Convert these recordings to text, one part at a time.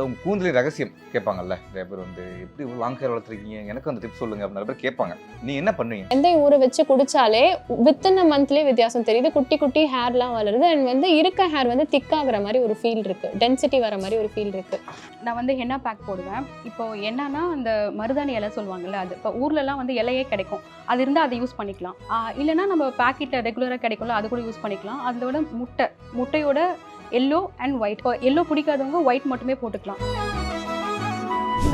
அதாவது உங்கள் கூந்தலின் ரகசியம் கேட்பாங்கல்ல நிறைய பேர் வந்து எப்படி லாங் ஹேர் வளர்த்துருக்கீங்க எனக்கு அந்த டிப்ஸ் சொல்லுங்க அப்படின்னு நிறைய பேர் கேட்பாங்க. நீ என்ன பண்ணுவீங்க? வெந்தயம் ஊற வச்சு குடிச்சாலே வித்தின் அ மந்த்லேயே வித்தியாசம் தெரியுது. குட்டி குட்டி ஹேர்லாம் வளருது. அண்ட் வந்து இருக்க ஹேர் வந்து திக்காகிற மாதிரி ஒரு ஃபீல் இருக்கு, டென்சிட்டி வர மாதிரி ஒரு ஃபீல் இருக்கு. நான் வந்து ஹென்னா பேக் போடுவேன். இப்போ என்னன்னா அந்த மருதாணி இலை சொல்லுவாங்கல்ல, அது இப்போ ஊர்லலாம் வந்து இலையே கிடைக்கும், அது இருந்தால் அதை யூஸ் பண்ணிக்கலாம். இல்லைனா நம்ம பேக்கெட்டில் ரெகுலராக கிடைக்கும்ல, அது கூட யூஸ் பண்ணிக்கலாம். அதோட முட்டையோட எல்லோ அண்ட் ஒயிட். இப்போ எல்லோ பிடிக்காதவங்க ஒயிட் மட்டுமே போட்டுக்கலாம்.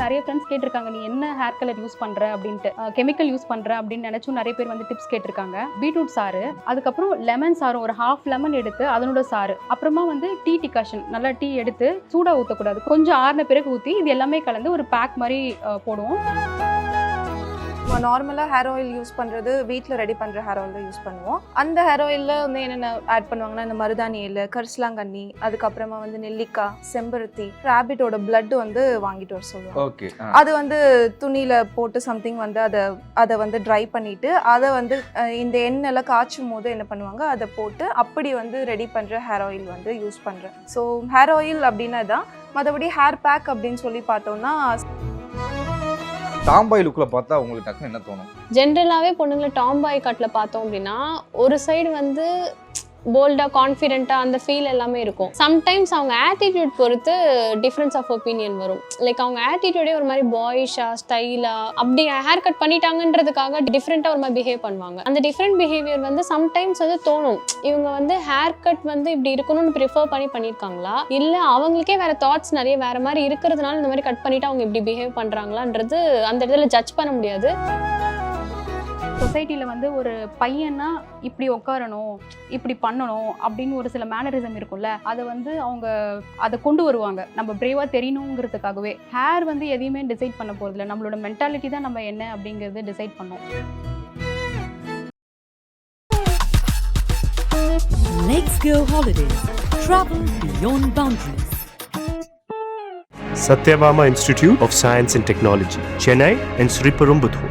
நிறைய ஃப்ரெண்ட்ஸ் கேட்டிருக்காங்க, நீ என்ன ஹேர் கலர் யூஸ் பண்ணுற அப்படின்ட்டு, கெமிக்கல் யூஸ் பண்ணுற அப்படின்னு நினச்சும் நிறைய பேர் வந்து டிப்ஸ் கேட்டிருக்காங்க. பீட்ரூட் சாறு, அதுக்கப்புறம் லெமன் சாறு, ஒரு ஹாஃப் லெமன் எடுத்து அதனோட சாறு, அப்புறமா வந்து டீ டிகாஷன், நல்லா டீ எடுத்து சூடாக ஊற்றக்கூடாது, கொஞ்சம் ஆறின பிறகு ஊற்றி இது எல்லாமே கலந்து ஒரு பேக் மாதிரி போடுவோம். நார்மலாக ஹேர் ஆயில் யூஸ் பண்ணுறது வீட்டில் ரெடி பண்ணுற ஹேர் ஆயில் தான் யூஸ் பண்ணுவோம். அந்த ஹேர் ஆயிலில் வந்து என்னென்ன ஆட் பண்ணுவாங்கன்னா, இந்த மருதாணி இலை, கரிசலாங்கண்ணி, அதுக்கப்புறமா வந்து நெல்லிக்காய், செம்பருத்தி, ராபிட்டோட பிளட் வந்து வாங்கிட்டு வர சொல்லுவோம். ஓகே. அது வந்து துணியில் போட்டு சம்திங் வந்து அதை வந்து ட்ரை பண்ணிவிட்டு அதை வந்து இந்த எண்ணெயில் காய்ச்சும் போது என்ன பண்ணுவாங்க, அதை போட்டு அப்படி வந்து ரெடி பண்ணுற ஹேர் ஆயில் வந்து யூஸ் பண்ணுறேன். ஸோ ஹேர் ஆயில் அப்படின்னா தான். மற்றபடி ஹேர் பேக் அப்படின்னு சொல்லி பார்த்தோம்னா, டாம்பாய் லுக்கில் பார்த்தா உங்களுக்கு டக்குன்னு என்ன தோணும்? ஜென்ரலாகவே பொண்ணுங்களை டாம்பாய் கட்டில் பார்த்தோம் அப்படின்னா ஒரு சைடு வந்து போல்டாக, கான்ஃபிடென்ட்டாக அந்த ஃபீல் எல்லாமே இருக்கும். சம்டைம்ஸ் அவங்க ஆட்டிடியூட் பொறுத்து டிஃப்ரென்ஸ் ஆஃப் ஒப்பீனியன் வரும். லைக் அவங்க ஆட்டிடியூடே ஒரு மாதிரி பாய்ஷாக, ஸ்டைலாக, அப்படி ஹேர் கட் பண்ணிட்டாங்கன்றதுக்காக டிஃப்ரெண்ட்டாக ஒரு மாதிரி பிஹேவ் பண்ணுவாங்க. அந்த டிஃப்ரெண்ட் பிஹேவியர் வந்து சம்டைம்ஸ் வந்து தோணும், இவங்க வந்து ஹேர் கட் வந்து இப்படி இருக்கணும்னு ப்ரிஃபர் பண்ணியிருக்காங்களா, இல்லை அவங்களுக்கே வேறு தாட்ஸ் நிறைய வேறு மாதிரி இருக்கிறதுனால இந்த மாதிரி கட் பண்ணிவிட்டு அவங்க இப்படி பிஹேவ் பண்ணுறாங்களான்றது அந்த இடத்துல ஜட்ஜ் பண்ண முடியாது. சொசைட்டியில் வந்து ஒரு பையனா இப்படி உட்காரணும், இப்படி பண்ணணும் அப்படின்னு ஒரு சில மேனரிசம் இருக்கும்ல, அதை வந்து அவங்க அதை கொண்டு வருவாங்க நம்ம பிரேவாக தெரியணுங்கிறதுக்காகவே. ஹேர் வந்து எதையுமே டிசைட் பண்ண போகிறதில்ல, நம்மளோட மென்டாலிட்டி தான் நம்ம என்ன அப்படிங்கிறது டிசைட் பண்ணோம். Let's go holidays. Travel beyond boundaries. Satyabama Institute of Science and Technology, Chennai and Sri Perumbudur.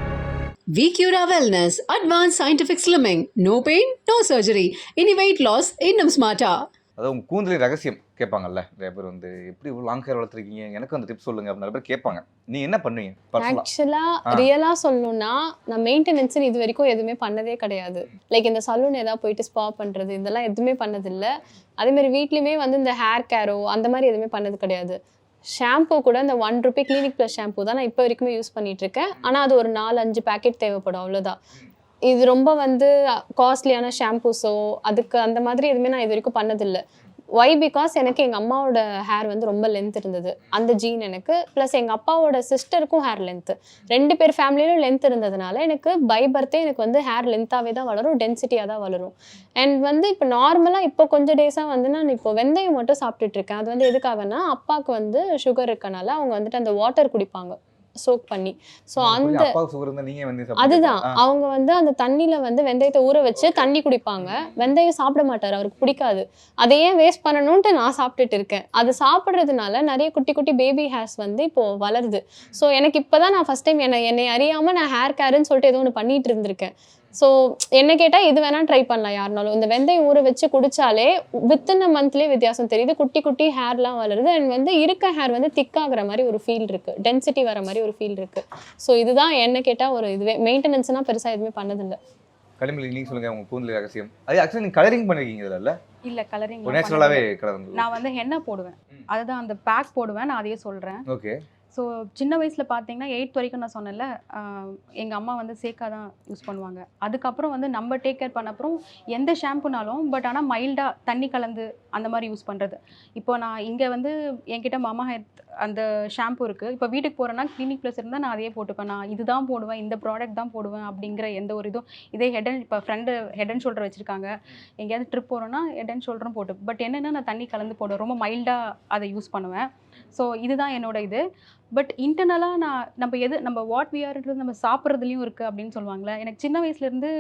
VCura Wellness, Advanced Scientific Slimming, no pain, no surgery, any weight loss, இன்னும் smarter. அதாவது உங்கள் கூந்தலின் ரகசியம் கேட்பாங்கல்ல நிறைய பேர் வந்து எப்படி லாங் ஹேர் வளர்த்துருக்கீங்க எனக்கு அந்த டிப்ஸ் சொல்லுங்க அப்படின்னு நிறைய பேர் கேட்பாங்க. நீ என்ன பண்ணுவீங்க? ஆக்சுவலாக ரியலாக சொல்லணும்னா நான் மெயின்டெனன்ஸ் இது வரைக்கும் எதுவுமே பண்ணதே கிடையாது. லைக் இந்த சலூன் ஏதாவது போயிட்டு ஸ்பா பண்ணுறது இதெல்லாம் எதுவுமே பண்ணதில்லை. அதேமாதிரி வீட்லேயுமே வந்து இந்த ஹேர் கேரோ அந்த மாதிரி எதுவுமே பண்ணது கிடையாது. ஷாம்பூ கூட இந்த ₹1 கிளினிக் ப்ளஸ் ஷாம்பூ தான் நான் இப்போ வரைக்குமே யூஸ் பண்ணிகிட்ருக்கேன். ஆனால் அது ஒரு 4-5 பேக்கெட் தேவைப்படும், அவ்வளோதான். இது ரொம்ப வந்து காஸ்ட்லியான ஷாம்பூஸோ அதுக்கு அந்த மாதிரி எதுவுமே நான் இது வரைக்கும் பண்ணதில்லை. ஒய் பிகாஸ் எனக்கு எங்கள் அம்மாவோட ஹேர் வந்து ரொம்ப லென்த் இருந்தது, அந்த ஜீன் எனக்கு. ப்ளஸ் எங்கள் அப்பாவோட சிஸ்டருக்கும் ஹேர் லென்த்து, 2 பேர் ஃபேமிலியிலும் லென்த் இருந்ததுனால எனக்கு பை பர்த்தே எனக்கு வந்து ஹேர் லென்த்தாகவே தான் வளரும், டென்சிட்டியாக தான் வளரும். அண்ட் வந்து இப்போ நார்மலாக இப்போ கொஞ்சம் டேஸாக வந்து நான் இப்போ வெந்தயம் மட்டும் சாப்பிட்டுட்ருக்கேன். அது வந்து எதுக்காகனா அப்பாவுக்கு வந்து சுகர் இருக்கனால அவங்க வந்துட்டு அந்த வாட்டர் குடிப்பாங்க சோக் பண்ணி. ஸோ அந்த அதுதான் அவங்க வந்து அந்த தண்ணியில் வந்து வெந்தயத்தை ஊற வச்சு தண்ணி குடிப்பாங்க. வெந்தயம் சாப்பிட மாட்டார், அவருக்கு பிடிக்காது. அதை ஏன் வேஸ்ட் பண்ணணும்ன்ட்டு நான் சாப்பிட்டுட்டு இருக்கேன். அது சாப்பிட்றதுனால நிறைய குட்டி குட்டி பேபி ஹேர்ஸ் வந்து இப்போது வளருது. ஸோ எனக்கு இப்போ தான் நான் ஃபஸ்ட் டைம் என்னை அறியாமல் நான் ஹேர் கேருன்னு சொல்லிட்டு ஏதோ ஒன்று பண்ணிகிட்டு இருந்திருக்கேன். ஸோ என்ன கேட்டால் இது வேணால் ட்ரை பண்ணலாம் யாருனாலும். இந்த வெந்தயம் ஊற வச்சு குடித்தாலே வித்தின் அ மந்த்லேயே வித்தியாசம் தெரியுது. குட்டி குட்டி ஹேர்லாம் வளருது. அண்ட் வந்து இருக்க ஹேர் வந்து திக்காகிற மாதிரி ஒரு ஃபீல் இருக்குது, டென்சிட்டி வர மாதிரி ஒரு ஃபீல் இருக்குது. ஸோ இதுதான் என்ன கேட்டால் ஒரு இதுவே. மெயின்டெனன்ஸ்னால் பெருசாக எதுவுமே பண்ணதில்லை. கனிமொழி நீங்கள் சொல்லுங்கள் உங்கள் கூந்தல் ரகசியம். அது ஆக்சுவலி நீங்கள் கலரிங் பண்ணிருக்கீங்க இதில்? இல்லை, கலரிங் நேச்சுரலாகவே கலர். நான் வந்து ஹென்னா போடுவேன், அதுதான் அந்த பேக் போடுவேன். நான் அதையே சொல்கிறேன். ஓகே. ஸோ சின்ன வயசில் பார்த்தீங்கன்னா 8th வரைக்கும் நான் சொன்னேன்ல, எங்கள் அம்மா வந்து சேக்கா தான் யூஸ் பண்ணுவாங்க. அதுக்கப்புறம் வந்து நம்ம டேக் கேர் பண்ண அப்புறம் எந்த ஷாம்புனாலும் பட் ஆனால் மைல்டாக தண்ணி கலந்து அந்த மாதிரி யூஸ் பண்ணுறது. இப்போ நான் இங்கே வந்து என்கிட்ட மாமா ஹெர்த் அந்த ஷாம்பு இருக்குது. இப்போ வீட்டுக்கு போகிறேன்னா கிளினிக் ப்ளஸ் இருந்தால் நான் அதையே போட்டுப்பேன். நான் இதுதான் போடுவேன், இந்த ப்ராடக்ட் தான் போடுவேன் அப்படிங்கிற எந்த ஒரு இதுவும். இதே இப்போ ஃப்ரெண்டு ஹெட் அண்ட் ஷோல்டர் வச்சுருக்காங்க, எங்கேயாவது ட்ரிப் போகிறோன்னா ஹெட் அண்ட் ஷோல்டரும் போட்டு, பட் என்னென்னா நான் தண்ணி கலந்து போடுவேன், ரொம்ப மைல்டாக அதை யூஸ் பண்ணுவேன். ஸோ இதுதான் என்னோட இது. பட் இன்டர்னலாக நம்ம வாட் வி ஆர்ன்றது நம்ம சாப்பிட்றதுலையும் இருக்குது அப்படின்னு சொல்லுவாங்களே. எனக்கு சின்ன வயசுலேருந்து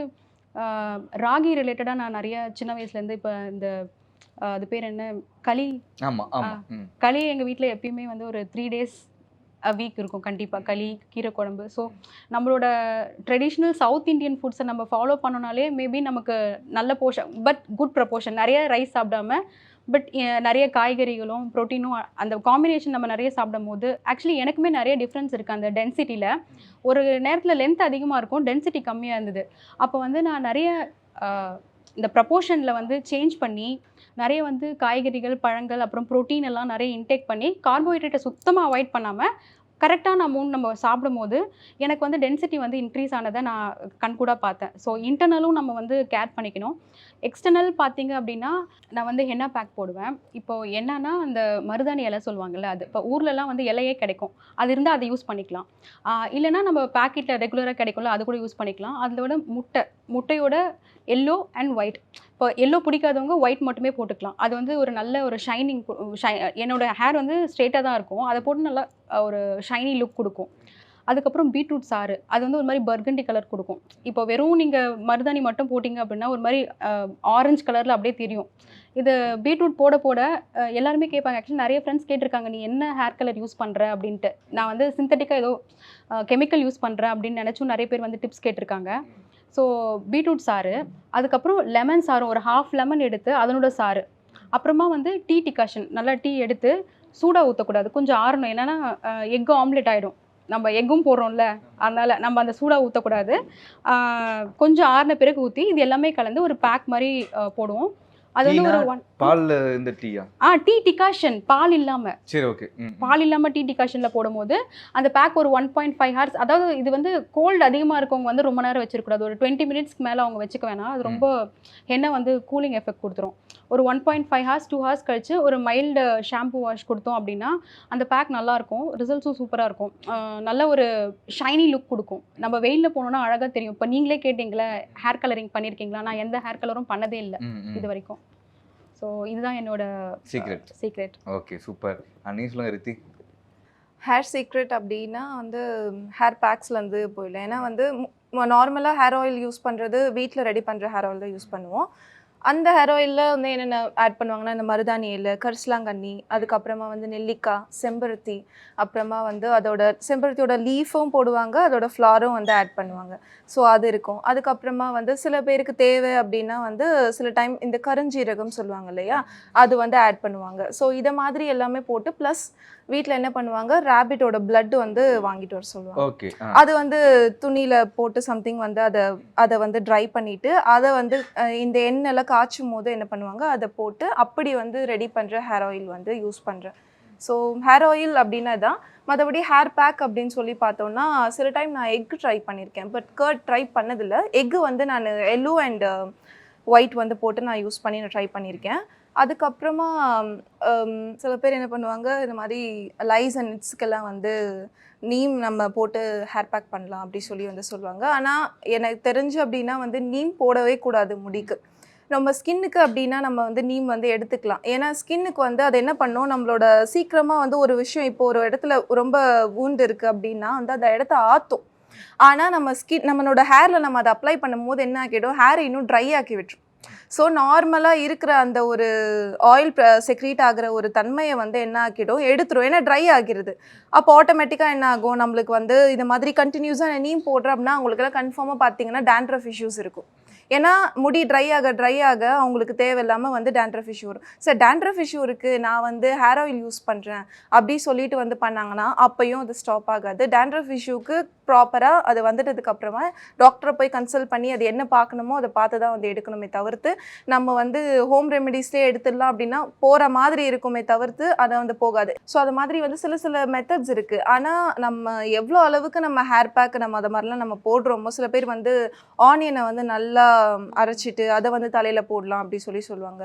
ராகி ரிலேட்டடாக நான் நிறைய சின்ன வயசுலேருந்து இப்போ இந்த அது பேர் என்ன, களி. களி எங்கள் வீட்டில் எப்பயுமே வந்து ஒரு 3 days a week இருக்கும் கண்டிப்பாக, களி, கீரை குழம்பு. ஸோ நம்மளோட ட்ரெடிஷ்னல் சவுத் இண்டியன் ஃபுட்ஸை நம்ம ஃபாலோ பண்ணோனாலே மேபி நமக்கு நல்ல போர்ஷன், பட் குட் ப்ரப்போர்ஷன், நிறைய ரைஸ் சாப்பிடாம பட் நிறைய காய்கறிகளும் ப்ரோட்டீனும் அந்த காம்பினேஷன் நம்ம நிறைய சாப்பிடும் போது ஆக்சுவலி எனக்குமே நிறைய டிஃப்ரென்ஸ் இருக்குது அந்த டென்சிட்டியில். ஒரு நேரத்தில் லென்த் அதிகமாக இருக்கும், டென்சிட்டி கம்மியாக இருந்தது. அப்போ வந்து நான் நிறைய இந்த ப்ரப்போர்ஷனில் வந்து சேஞ்ச் பண்ணி நிறைய வந்து காய்கறிகள், பழங்கள், அப்புறம் ப்ரோட்டீன் எல்லாம் நிறைய இன்டேக் பண்ணி கார்போஹைட்ரேட்டை சுத்தமாக அவாய்ட் பண்ணாமல் கரெக்டான அமௌண்ட் நம்ம சாப்பிடும்போது எனக்கு வந்து டென்சிட்டி வந்து இன்க்ரீஸ் ஆனதை நான் கண்கூடாக பார்த்தேன். ஸோ இன்டர்னலும் நம்ம வந்து கேர் பண்ணிக்கணும். எக்ஸ்டர்னல் பார்த்தீங்க அப்படின்னா நான் வந்து ஹென்னா பேக் போடுவேன். இப்போது என்னன்னா அந்த மருதாணி இலை சொல்லுவாங்கள்ல, அது இப்போ ஊர்லலாம் வந்து இலையே கிடைக்கும், அது இருந்தால் அதை யூஸ் பண்ணிக்கலாம். இல்லைனா நம்ம பேக்கெட்டில் ரெகுலராக கிடைக்கும்ல, அது கூட யூஸ் பண்ணிக்கலாம். அதோட முட்டையோட எல்லோ அண்ட் ஒயிட். இப்போ எல்லோ பிடிக்காதவங்க ஒயிட் மட்டுமே போட்டுக்கலாம். அது வந்து ஒரு நல்ல ஒரு ஷைனிங், என்னோட ஹேர் வந்து ஸ்ட்ரெயிட்டாக தான் இருக்கும், அதை போட்டு நல்லா ஒரு ஷைனி லுக் கொடுக்கும். அதுக்கப்புறம் பீட்ரூட் சாறு, அது வந்து ஒரு மாதிரி பர்கண்டி கலர் கொடுக்கும். இப்போ வெறும் நீங்கள் மருதாணி மட்டும் போட்டிங்க அப்படின்னா ஒரு மாதிரி ஆரஞ்சு கலரில் அப்படியே தெரியும். இது பீட்ரூட் போட போட எல்லாருமே கேட்பாங்க. ஆக்சுவலி நிறைய ஃப்ரெண்ட்ஸ் கேட்டிருக்காங்க, நீ என்ன ஹேர் கலர் யூஸ் பண்ணுற அப்படின்ட்டு. நான் வந்து சிந்தட்டிக்காக ஏதோ கெமிக்கல் யூஸ் பண்ணுறேன் அப்படின்னு நினச்சும் நிறைய பேர் வந்து டிப்ஸ் கேட்டிருக்காங்க. ஸோ பீட்ரூட் சாறு, அதுக்கப்புறம் லெமன் சாறும் ஒரு ஹாஃப் லெமன் எடுத்து அதனோட சாறு, அப்புறமா வந்து டீ டிகாஷன், நல்லா டீ எடுத்து சூடாக ஊற்றக்கூடாது, கொஞ்சம் ஆறணும். என்னென்னா எக்கு ஆம்லெட் ஆகிடும், நம்ம எக்கும் போடுறோம்ல, அதனால் நம்ம அந்த சூடாக ஊற்றக்கூடாது. கொஞ்சம் ஆறின பிறகு ஊற்றி இது எல்லாமே கலந்து ஒரு பேக் மாதிரி போடுவோம். அது வந்து ஒரு பால் இந்த டீயா? டீ டிகாஷன், பால் இல்லாமல். சரி, ஓகே. பால் இல்லாமல் டீ டிகாஷனில் போடும்போது அந்த பேக் ஒரு 1.5 hours, அதாவது இது வந்து கோல்டு அதிகமாக இருக்கவங்க வந்து ரொம்ப நேரம் வச்சிருக்கூடாது, ஒரு 20 minutesக்கு மேலே அவங்க வச்சுக்க வேணாம். அது ரொம்ப எண்ணெய் வந்து கூலிங் எஃபெக்ட் கொடுத்துரும். ஒரு 1.5 hours 2 hours கழிச்சு ஒரு மைல்டு ஷாம்பு வாஷ் கொடுத்தோம் அப்படின்னா அந்த பேக் நல்லாயிருக்கும், ரிசல்ட்ஸும் சூப்பராக இருக்கும். நல்ல ஒரு ஷைனி லுக் கொடுக்கும். நம்ம வெயிலில் போனோன்னா அழகாக தெரியும். இப்போ நீங்களே கேட்டிங்களே ஹேர் கலரிங் பண்ணியிருக்கீங்களா, நான் எந்த ஹேர் கலரும் பண்ணதே இல்லை இது வரைக்கும். ஸோ இதுதான் என்னோட சீக்ரெட். Okay, super. நீங்கள் சொல்லுங்கள் ரித்தி. ஹேர் சீக்ரெட் அப்படின்னா வந்து ஹேர் பேக்ஸ்லேருந்து போயிடலாம். ஏன்னா வந்து நார்மலாக ஹேர் ஆயில் யூஸ் பண்ணுறது வீட்டில் ரெடி பண்ணுற ஹேர் ஆயில் தான் யூஸ் பண்ணுவோம். அந்த ஹேர் ஆயிலில் வந்து என்னென்ன ஆட் பண்ணுவாங்கன்னா இந்த மருதாணி இலை, கரிசலாங்கண்ணி, அதுக்கப்புறமா வந்து நெல்லிக்காய், செம்பருத்தி, அப்புறமா வந்து அதோட செம்பருத்தியோட லீஃபும் போடுவாங்க, அதோட ஃப்ளாரும் வந்து ஆட் பண்ணுவாங்க. ஸோ அது இருக்கும். அதுக்கப்புறமா வந்து சில பேருக்கு தேவை அப்படின்னா வந்து சில டைம் இந்த கருஞ்சீரகம் சொல்லுவாங்க இல்லையா, அது வந்து ஆட் பண்ணுவாங்க. ஸோ இதை மாதிரி எல்லாமே போட்டு ப்ளஸ் வீட்டில் என்ன பண்ணுவாங்க, ரேபிட்டோட பிளட் வந்து வாங்கிட்டு வர சொல்லுவாங்க. ஓகே. அது வந்து துணியில் போட்டு சம்திங் வந்து அதை வந்து ட்ரை பண்ணிவிட்டு அதை வந்து இந்த எண்ணெயில் காய்ச்சும் போது என்ன பண்ணுவாங்க, அதை போட்டு அப்படி வந்து ரெடி பண்ணுற ஹேர் ஆயில் வந்து யூஸ் பண்ணுறேன். ஸோ ஹேர் ஆயில் அப்படின்னா தான். மற்றபடி ஹேர் பேக் அப்படின்னு சொல்லி பார்த்தோன்னா சில டைம் நான் எக் ட்ரை பண்ணியிருக்கேன், பட் கர்ட் ட்ரை பண்ணதில்லை. எக்கு வந்து நான் எல்லோ அண்ட் ஒயிட் வந்து போட்டு நான் யூஸ் பண்ணி நான் ட்ரை பண்ணியிருக்கேன். அதுக்கப்புறமா சில பேர் என்ன பண்ணுவாங்க, இந்த மாதிரி லைஸ் அண்ட் நிட்ஸ்க்கெல்லாம் வந்து நீம் நம்ம போட்டு ஹேர் பேக் பண்ணலாம் அப்படி சொல்லி வந்து சொல்லுவாங்க. ஆனால் எனக்கு தெரிஞ்சு அப்படின்னா வந்து நீம் போடவே கூடாது முடிக்கு. நம்ம ஸ்கின்னுக்கு அப்படின்னா நம்ம வந்து நீம் வந்து எடுத்துக்கலாம். ஏன்னா ஸ்கின்னுக்கு வந்து அது என்ன பண்ணும், நம்மளோட சீக்கிரமாக வந்து ஒரு விஷயம், இப்போ ஒரு இடத்துல ரொம்ப வூண்டு இருக்குது அப்படின்னா வந்து அந்த இடத்த ஆற்றும். ஆனால் நம்மளோட ஹேரில் நம்ம அதை அப்ளை பண்ணும் போது என்ன ஆக்கிடும், ஹேரை இன்னும் ட்ரை ஆக்கி விட்டுரும். ஸோ நார்மலாக இருக்கிற அந்த ஒரு ஆயில் செக்ரீட் ஆகிற ஒரு தன்மையை வந்து என்ன ஆக்கிடும், எடுத்துரும். ஏன்னா ட்ரை ஆகிடுது. அப்போ ஆட்டோமேட்டிக்காக என்ன ஆகும், நம்மளுக்கு வந்து இந்த மாதிரி கண்டினியூஸாக நீம் போடுறோம் அப்படின்னா அவங்களுக்குலாம் கன்ஃபார்மாக பார்த்தீங்கன்னா டேண்ட்ரஃப் இஷ்யூஸ் இருக்கும். ஏன்னா முடி ட்ரை ஆக அவங்களுக்கு தேவையில்லாமல் வந்து டேண்ட்ரஃப் இஷ்யூ வரும். சார் டேண்ட்ரஃப் இஷ்யூ இருக்குது, நான் வந்து ஹேர் ஆயில் யூஸ் பண்ணுறேன் அப்படி சொல்லிட்டு வந்து பண்ணாங்கன்னா அப்பையும் அது ஸ்டாப் ஆகாது. டேண்ட்ரஃப் இஷ்யூக்கு ப்ராப்பராக அது வந்துட்டதுக்கப்புறமா டாக்டரை போய் கன்சல்ட் பண்ணி அது என்ன பார்க்கணுமோ அதை பார்த்து தான் வந்து எடுக்கணுமே தவிர்த்து நம்ம வந்து ஹோம் ரெமெடிஸ்லேயே எடுத்துடலாம் அப்படின்னா போகிற மாதிரி இருக்குமே தவிர்த்து அதை வந்து போகாது. ஸோ அது மாதிரி வந்து சில மெத்தட்ஸ் இருக்குது. ஆனால் நம்ம எவ்வளோ அளவுக்கு நம்ம ஹேர் பேக் நம்ம அதை மாதிரிலாம் நம்ம போடுறோமோ, சில பேர் வந்து ஆனியனை வந்து நல்லா அரைச்சிட்டு அதை வந்து தலையில் போடலாம் அப்படி சொல்லுவாங்க.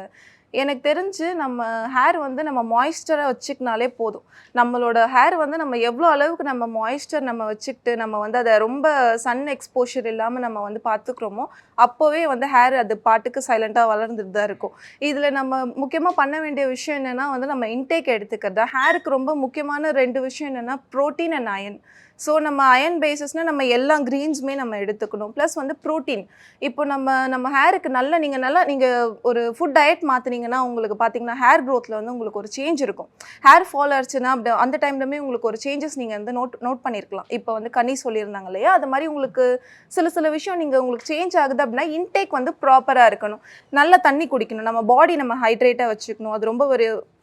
எனக்கு தெரிஞ்சு நம்ம ஹேர் வந்து நம்ம மாய்ஸ்சராக வச்சுக்கினாலே போதும். நம்மளோட ஹேர் வந்து நம்ம எவ்வளோ அளவுக்கு நம்ம மாய்ஸ்சர் நம்ம வச்சுக்கிட்டு நம்ம வந்து அதை ரொம்ப சன் எக்ஸ்போஷர் இல்லாமல் நம்ம வந்து பார்த்துக்கிறோமோ அப்போவே வந்து ஹேர் அது பாட்டுக்கு சைலண்ட்டாக வளர்ந்துட்டு தான் இருக்கும். இதில் நம்ம முக்கியமாக பண்ண வேண்டிய விஷயம் என்னென்னா வந்து நம்ம இன்டேக் எடுத்துக்கிறது தான். ஹேருக்கு ரொம்ப முக்கியமான 2 விஷயம் என்னென்னா ப்ரோட்டீன் அண்ட் அயன். ஸோ நம்ம அயன் பேசிஸ்னால் நம்ம எல்லா க்ரீன்ஸுமே நம்ம எடுத்துக்கணும். ப்ளஸ் வந்து ப்ரோட்டீன். இப்போ நம்ம ஹேருக்கு நீங்கள் ஒரு ஃபுட் டயட் மாற்றினீங்கன்னா உங்களுக்கு பார்த்தீங்கன்னா ஹேர் க்ரோத்தில் வந்து உங்களுக்கு ஒரு சேஞ்ச் இருக்கும். ஹேர் ஃபால் ஆச்சுன்னா அப்படி அந்த டைம்லமே உங்களுக்கு ஒரு சேஞ்சஸ் நீங்கள் வந்து நோட் பண்ணியிருக்கலாம். இப்போ வந்து கனி சொல்லியிருந்தாங்க இல்லையா, அது மாதிரி உங்களுக்கு சில விஷயம் உங்களுக்கு சேஞ்ச் ஆகுது அப்படின்னா இன்டேக் வந்து ப்ராப்பராக இருக்கணும். நல்ல தண்ணி குடிக்கணும். நம்ம பாடி நம்ம ஹைட்ரேட்டாக வச்சுக்கணும். அது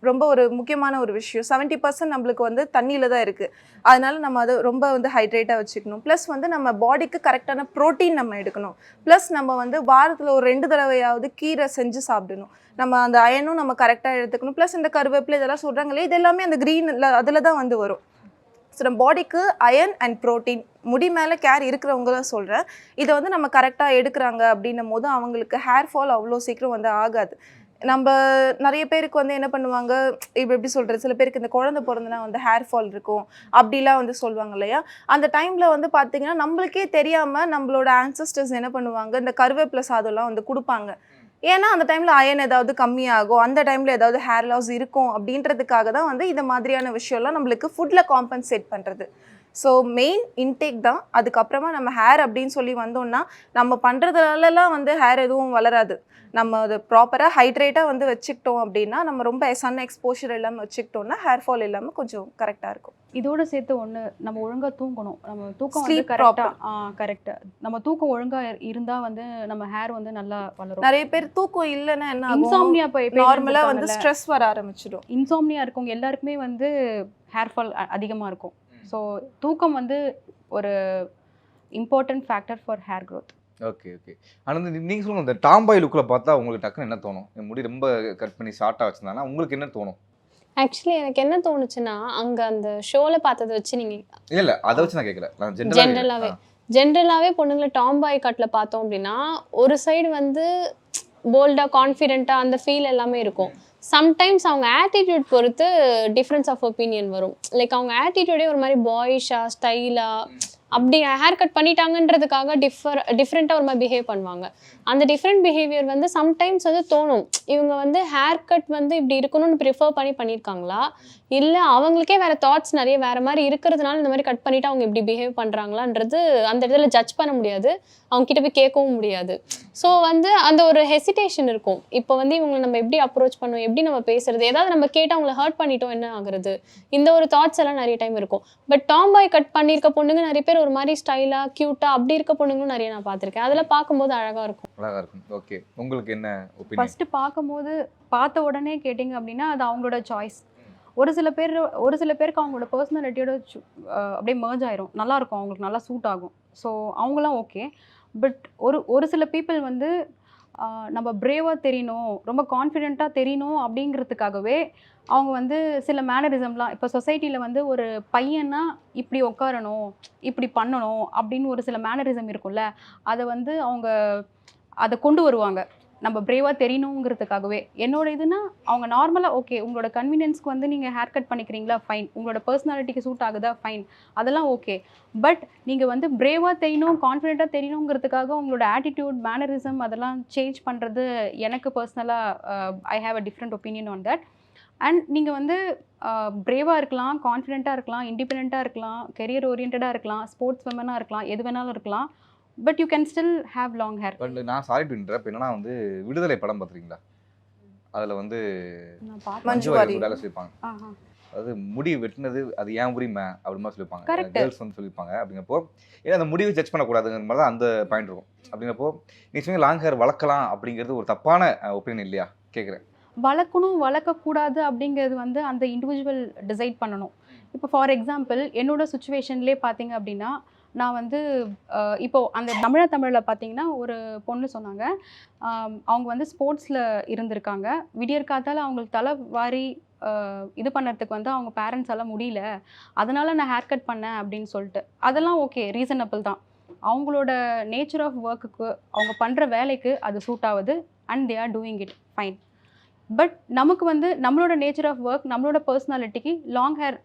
ரொம்ப ஒரு முக்கியமான ஒரு விஷயம். 70% நம்மளுக்கு வந்து தண்ணியில் தான் இருக்குது. அதனால நம்ம அதை ரொம்ப வந்து ஹைட்ரேட்டாக வச்சுக்கணும். ப்ளஸ் வந்து நம்ம பாடிக்கு கரெக்டான ப்ரோட்டீன் நம்ம எடுக்கணும். ப்ளஸ் நம்ம வந்து வாரத்தில் ஒரு 2 தடவையாவது கீரை செஞ்சு சாப்பிடணும். நம்ம அந்த அயனும் நம்ம கரெக்டாக எடுத்துக்கணும். ப்ளஸ் இந்த கருவேப்பிலை இதெல்லாம் சொல்கிறாங்களே, இது எல்லாமே அந்த க்ரீனில் அதில் தான் வந்து வரும். ஸோ நம்ம பாடிக்கு அயன் அண்ட் ப்ரோட்டீன், முடி மேலே கேர் இருக்கிறவங்க தான் சொல்கிறேன். இதை வந்து நம்ம கரெக்டாக எடுக்கிறாங்க அப்படின்னும் போது அவங்களுக்கு ஹேர் ஃபால் அவ்வளோ சீக்கிரம் வந்து ஆகாது. நம்ம நிறைய பேருக்கு வந்து என்ன பண்ணுவாங்க, இப்போ எப்படி சொல்கிறது, சில பேருக்கு இந்த குழந்தை பிறந்தனா வந்து ஹேர் ஃபால் இருக்கும் அப்படிலாம் வந்து சொல்லுவாங்க இல்லையா. அந்த டைமில் வந்து பார்த்திங்கன்னா நம்மளுக்கே தெரியாமல் நம்மளோட ஆன்சஸ்டர்ஸ் என்ன பண்ணுவாங்க, இந்த கருவேப்பிலை சாதம்லாம் வந்து கொடுப்பாங்க. ஏன்னா அந்த டைமில் அயன் ஏதாவது கம்மியாகும், அந்த டைமில் ஏதாவது ஹேர் லாஸ் இருக்கும் அப்படின்றதுக்காக தான் வந்து இந்த மாதிரியான விஷயம்லாம் நம்மளுக்கு ஃபுட்டில் காம்பன்சேட் பண்ணுறது. ஸோ மெயின் இன்டேக் தான். அதுக்கப்புறமா நம்ம ஹேர் அப்படின்னு சொல்லி வந்தோம்னா நம்ம பண்ணுறதுனாலலாம் வந்து ஹேர் எதுவும் வளராது. நம்ம அதை ப்ராப்பராக ஹைட்ரேட்டாக வந்து வச்சுக்கிட்டோம் அப்படின்னா, நம்ம ரொம்ப சன் எக்ஸ்போஷர் இல்லாமல் வச்சுக்கிட்டோம்னா ஹேர் ஃபால் இல்லாமல் கொஞ்சம் கரெக்டாக இருக்கும். இதோட சேர்த்து ஒன்று, நம்ம ஒழுங்காக தூங்கணும். நம்ம தூக்கம் வந்து கரெக்டாக நம்ம தூக்கம் ஒழுங்காக இருந்தால் வந்து நம்ம ஹேர் வந்து நல்லா வளரும். நிறைய பேர் தூக்கம் இல்லைன்னா என்ன ஆகும், இன்சாம்னியா நார்மலாக வந்து ஸ்ட்ரெஸ் வர ஆரம்பிச்சிடும். இன்சாம்னியா இருக்கவங்க எல்லாருக்குமே வந்து ஹேர் ஃபால் அதிகமாக இருக்கும். ஸோ தூக்கம் வந்து ஒரு important factor for hair growth. Okay. ஆனால் நீங்கள் சொல்லுங்கள், இந்த டாம்பாய் லுக்கில் பார்த்தா உங்களுக்கு டக்குன்னு என்ன தோணும்? என் முடி ரொம்ப கட் பண்ணி ஷார்ட்டாக வச்சுருந்தாங்கன்னா உங்களுக்கு என்ன தோணும்? ஆக்சுவலி எனக்கு என்ன தோணுச்சுன்னா, அங்கே அந்த ஷோவில் பார்த்ததை வச்சு நீங்கள் இல்லை அதை வச்சு நான் கேட்கல, நான் ஜென்ரலாகவே பொண்ணுங்களை டாம்பாய் கட்டில் பார்த்தோம் அப்படின்னா ஒரு சைடு வந்து போல்டாக கான்ஃபிடென்ட்டாக அந்த ஃபீல் எல்லாமே இருக்கும். சம்டைம்ஸ் அவங்க ஆட்டிடியூட் பொறுத்து டிஃப்ரென்ஸ் ஆஃப் ஒப்பீனியன் வரும். லைக் அவங்க ஆட்டிடியூடே ஒரு மாதிரி பாய்ஷாக ஸ்டைலாக அப்படி ஹேர் கட் பண்ணிட்டாங்கன்றதுக்காக டிஃப்ரெண்ட்டாக ஒரு மாதிரி பிஹேவ் பண்ணுவாங்க. அந்த டிஃப்ரெண்ட் பிஹேவியர் வந்து சம்டைம்ஸ் வந்து தோணும், இவங்க வந்து ஹேர் கட் வந்து இப்படி இருக்கணும்னு ப்ரிஃபர் பண்ணியிருக்காங்களா, இல்லை அவங்களுக்கே வேறு தாட்ஸ் நிறைய வேறு மாதிரி இருக்கிறதுனால இந்த மாதிரி கட் பண்ணிவிட்டு அவங்க இப்படி பிஹேவ் பண்ணுறாங்களான்றது அந்த இடத்துல ஜட்ஜ் பண்ண முடியாது, அவங்க கிட்ட போய் கேட்கவும் முடியாது. ஸோ வந்து அந்த ஒரு ஹெசிடேஷன் இருக்கும். இப்போ வந்து இவங்களை நம்ம எப்படி அப்ரோச் பண்ணுவோம், எப்படி நம்ம பேசுறது, ஏதாவது நம்ம கேட்டு அவங்களை ஹர்ட் பண்ணிட்டோம் என்ன ஆகுறது, இந்த ஒரு தாட்ஸ் எல்லாம் நிறைய டைம் இருக்கும். பட் டாம்பாய் கட் பண்ணியிருக்க பொண்ணுங்க நிறைய பேர் ஒரு மாதிரி ஸ்டைலாக க்யூட்டாக அப்படி இருக்க பொண்ணுங்களும் நிறைய நான் பார்த்துருக்கேன். அதில் பார்க்கும்போது அழகாக இருக்கும். ஓகே, உங்களுக்கு என்ன ஒப்பீனியன்? ஃபர்ஸ்ட் பார்க்கும்போது பார்த்த உடனே கேட்டிங்க அப்படின்னா அது அவங்களோட சாய்ஸ். ஒரு சில பேருக்கு அவங்களோட பர்சனாலிட்டியோட அப்படியே மர்ஜ் ஆயிரும், நல்லாயிருக்கும், அவங்களுக்கு நல்லா சூட் ஆகும். ஸோ அவங்களாம் ஓகே. பட் ஒரு சில பீப்புள் வந்து நம்ம பிரேவாக தெரியணும், ரொம்ப கான்ஃபிடெண்ட்டாக தெரியணும் அப்படிங்கிறதுக்காகவே அவங்க வந்து சில மேனரிசம்லாம், இப்போ சொசைட்டியில் வந்து ஒரு பையனா இப்படி உட்காரணும், இப்படி பண்ணணும் அப்படின்னு ஒரு சில மேனரிசம் இருக்கும்ல, அதை வந்து அதை கொண்டு வருவாங்க நம்ம பிரேவாக தெரியணுங்கிறதுக்காகவே. என்னோட இதுனா அவங்க நார்மலாக ஓகே, உங்களோட கன்வீனியன்ஸ்க்கு வந்து நீங்கள் ஹேர் கட் பண்ணிக்கிறீங்களா ஃபைன், உங்களோட பர்சனாலிட்டிக்கு சூட் ஆகுதா ஃபைன், அதெல்லாம் ஓகே. பட் நீங்கள் வந்து பிரேவாக தெரியணும், கான்ஃபிடென்ட்டாக தெரியணுங்கிறதுக்காக உங்களோட ஆட்டிடியூட் மேனரிசம் அதெல்லாம் சேஞ்ச் பண்ணுறது எனக்கு பர்சனலாக I have a different opinion on that. And நீங்கள் வந்து பிரேவாக இருக்கலாம், கான்ஃபிடென்ட்டாக இருக்கலாம், இண்டிபெண்ட்டாக இருக்கலாம், கெரியர் ஓரியன்டாக இருக்கலாம், ஸ்போர்ட்ஸ் விமனாக இருக்கலாம், எது வேணாலும் இருக்கலாம், but you can still have long hair. But நான் சாரி டு இன்டரப்ட், என்னன்னா வந்து விடுதலை படம் பார்த்துருக்கீங்களா? அதில் வந்து மஞ்சு வாரியர் வேலை சொல்லியிருப்பாங்க, அதாவது முடி வெட்டினது அது ஏன் உரிமை அப்படி மாதிரி சொல்லியிருப்பாங்க, கேர்ள்ஸ் வந்து சொல்லியிருப்பாங்க. அப்படிங்கப்போ ஏன்னா அந்த முடிவை ஜட்ஜ் பண்ணக்கூடாதுங்கிற மாதிரி தான் அந்த பாயிண்ட் இருக்கும். அப்படிங்கப்போ நீ சொன்னீங்க லாங் ஹேர் வளர்க்கலாம் அப்படிங்கிறது ஒரு தப்பான ஒப்பீனியன் இல்லையா கேட்குறேன்? வளர்க்கணும் வளர்க்கக்கூடாது அப்படிங்கிறது வந்து அந்த இண்டிவிஜுவல் டிசைட் பண்ணணும். இப்போ ஃபார் எக்ஸாம்பிள் என்னோட சுச்சுவேஷன்லேயே பார்த்தீங்க அப்படின்னா, நான் வந்து இப்போது அந்த தமிழில் பார்த்தீங்கன்னா ஒரு பொண்ணு சொன்னாங்க, அவங்க வந்து ஸ்போர்ட்ஸில் இருந்திருக்காங்க, விடியற்காத்தால் அவங்களுக்கு தலை வாரி இது பண்ணுறதுக்கு வந்து அவங்க பேரண்ட்ஸால் முடியல, அதனால் நான் ஹேர் கட் பண்ணேன் அப்படின்னு சொல்லிட்டு. அதெல்லாம் ஓகே, ரீசனபிள் தான். அவங்களோட நேச்சர் ஆஃப் ஒர்க்குக்கு, அவங்க பண்ணுற வேலைக்கு அது சூட் ஆகுது and they are doing it fine. But நமக்கு வந்து நம்மளோட நேச்சர் ஆஃப் ஒர்க், நம்மளோட பர்சனாலிட்டிக்கு லாங் ஹேர்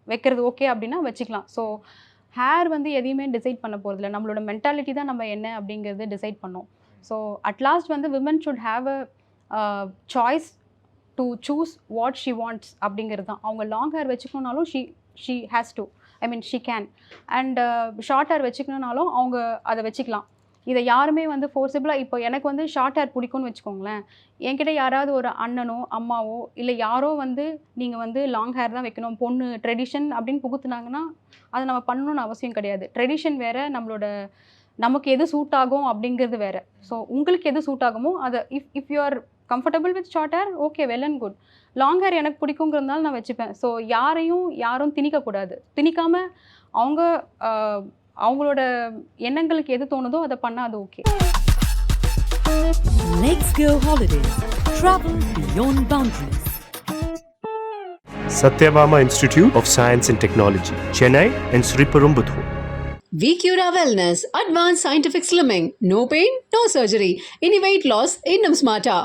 வைக்கிறது ஓகே அப்படின்னா வச்சுக்கலாம். ஸோ ஹேர் வந்து எதையுமே டிசைட் பண்ண போகிறதில்ல, நம்மளோட மென்டாலிட்டி தான் நம்ம என்ன அப்படிங்கிறது டிசைட் பண்ணோம். ஸோ அட்லாஸ்ட் வந்து women should have a choice to choose what she wants அப்படிங்கிறது தான். அவங்க லாங் ஹேர் வச்சுக்கணுன்னாலும் she has to. I mean she can. And short hair வச்சுக்கணுன்னாலும் அவங்க அதை வச்சுக்கலாம். இதை யாருமே வந்து ஃபோர்ஸபிளாக இப்போ எனக்கு வந்து ஷார்ட் ஹேர் பிடிக்கும்னு வச்சுக்கோங்களேன், என்கிட்ட யாராவது ஒரு அண்ணனோ அம்மாவோ இல்லை யாரோ வந்து நீங்கள் வந்து லாங் ஹேர் தான் வைக்கணும், பொண்ணு ட்ரெடிஷன் அப்படின்னு புகுத்துனாங்கன்னா அதை நம்ம பண்ணணும்னு அவசியம் கிடையாது. ட்ரெடிஷன் வேறு, நமக்கு எது சூட் ஆகும் அப்படிங்கிறது வேறு. ஸோ உங்களுக்கு எது சூட் ஆகுமோ அதை if you are comfortable with short hair, okay, well and good. Long hair எனக்கு பிடிக்குங்கிறதுனால நான் வச்சுப்பேன். ஸோ யாரும் திணிக்கக்கூடாது. திணிக்காமல் அவங்களோட எண்ணங்களுக்கு எது தோணுதோ அதை பண்ணால் அது okay. Let's go holidays. Travel beyond boundaries. Satyabama Institute of Science and Technology, Chennai and Sriperumbudur. VCura Wellness, Advanced Scientific Slimming. No pain, no surgery. Any weight loss, இன்னும் smarter.